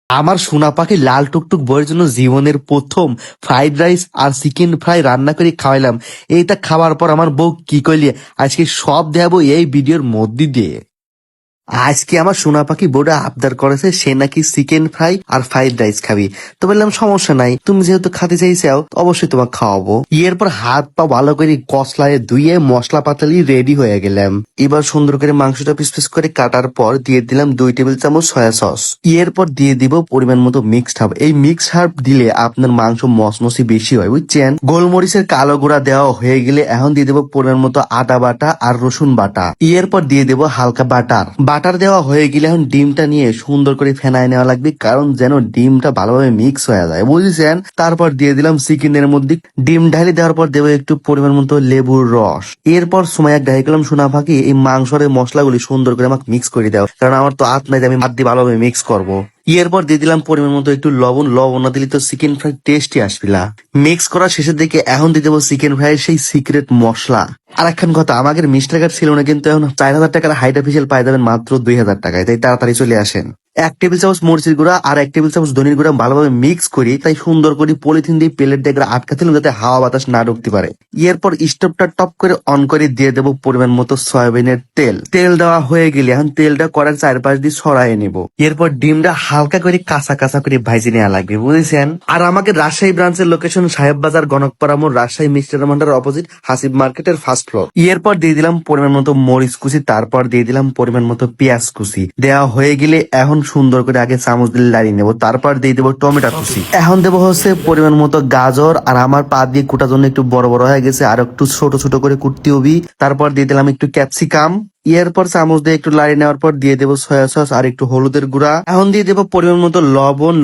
আমার সোনা পাখি লাল টুকটুক বইয়ের জন্য জীবনের প্রথম ফ্রাইড রাইস আর চিকেন ফ্রাই রান্না করে খাওয়াইলাম। এইটা খাওয়ার পর আমার বউ কি কইলে আজকে সব দেখাবো এই ভিডিওর মধ্যে দিয়ে। আজকে আমার সোনা পাখি বউটা আবদার করেছে সে নাকি চিকেন ফ্রাই আর ফ্রাইড রাইস খাবি। তো বললাম সমস্যা নাই, তুমি যেহেতু খেতে চাইছাও অবশ্যই তোমাকে খাওয়াবো। এরপর হাত পা ভালো করে কসলায় ধুয়ে মশলা পাতালি রেডি হয়ে গেলাম। এবার সুন্দর করে মাংসটা পিস পিস করে কাটার পর দিয়ে দিলাম 2 টেবিল চামচ সয়া সস। এরপর দিয়ে দিব পরিমাণ মতো মিক্সড হার্ব। এই মিক্সড হার্ব দিলে আপনার মাংস মসমসি বেশি হয়, বুঝছেন। গোলমরিচের কালো গুঁড়া দেওয়া হয়ে গেলে এখন দিয়ে দেবো পরিমাণ মতো আদা বাটা আর রসুন বাটা। এরপর দিয়ে দেবো হালকা বাটার। বাটার দেওয়া হয়ে গেলে এখন ডিমটা নিয়ে সুন্দর করে ফেনায় নেওয়া লাগবে, কারণ যেন ডিমটা ভালোভাবে মিক্স হয়ে যায়, বুঝেছেন। তারপর দিয়ে দিলাম চিকেনের মধ্যে ডিম ঢালি দেওয়ার পর দেবো একটু পরিমাণ মতো লেবুর রস। এরপর সময় ঢালি করলাম সোনা পাখি এই মাংসের মশলাগুলি সুন্দর করে আমাকে মিক্স করে দাও, কারণ আমার তো হাত নাই যে আমি হাত দিয়ে ভালোভাবে মিক্স করবো। এরপর দিয়ে দিলাম পরিমাণ মতো একটু লবণ। লবণ না দিলে তো চিকেন ফ্রাই টেস্টই আসবিলা। মিক্স করার শেষের দিকে এখন দিয়ে দেবো চিকেন ফ্রাই সেই সিক্রেট মশলা। আর একখান কথা, আমাদের মিস্টার কার্ড ছিল না, কিন্তু এখন 4000 টাকার হাইড অফিসিয়াল পাই যাবেন মাত্র 2000 টাকায়। তাই তাড়াতাড়ি চলে আসেন। 1 টেবিল চামচ মরিচের গুঁড়া আর 1 টেবিল চামচ ধনির গুঁড়া ভালোভাবে মিক্স করি, তাই সুন্দর করে পলিথিন দিয়ে প্লেট দিয়ে আটকাতে যাতে হাওয়া বাতাস না ঢুকতে পারে। এরপর স্টোভটা টপ করে অন করে দিয়ে দেবো পরিমাণ মতো সয়াবিনের তেল। তেল দেওয়া হয়ে গেলে এখন তেলটা করার চারপাশ দিয়ে ছড়াই নেব। এরপর ডিমটা হালকা করে কাঁচা কাঁচা করে ভাইজে নেওয়া লাগবে, বুঝেছেন। আর আমাকে রাজশাহী ব্রাঞ্চের লোকেশন সাহেব বাজার, গণকপাড়া মোড়, রাজশাহী মিস্টার ভান্ডার অপোজিট হাসিব মার্কেটের ফার্স্ট ফ্লোর। এরপর দিয়ে দিলাম পরিমাণ মতো মরিচ কুচি, তারপর দিয়ে দিলাম পরিমাণ মতো পেঁয়াজ কুচি। দেওয়া হয়ে গেলে এখন সুন্দর করে আগে চামচ দিয়ে লাড়িয়ে নেবো। তারপর দিয়ে দেবো টমেটো কুচি। এখন দেবো হচ্ছে পরিমাণ মতো গাজর, আর আমার পা দিয়ে কুটার জন্য একটু বড় বড় হয়ে গেছে, আর একটু ছোট ছোট করে কুটতে হবে। তারপর দিয়ে দিলাম একটু ক্যাপসিকাম। এরপর চামচ দিয়ে একটু লাড়িয়ে নেওয়ার পর দিয়ে দেবো সয়া সস আর একটু হলুদের গুঁড়া। এখন দিয়ে দেবো পরিমাণ মতো লবণ।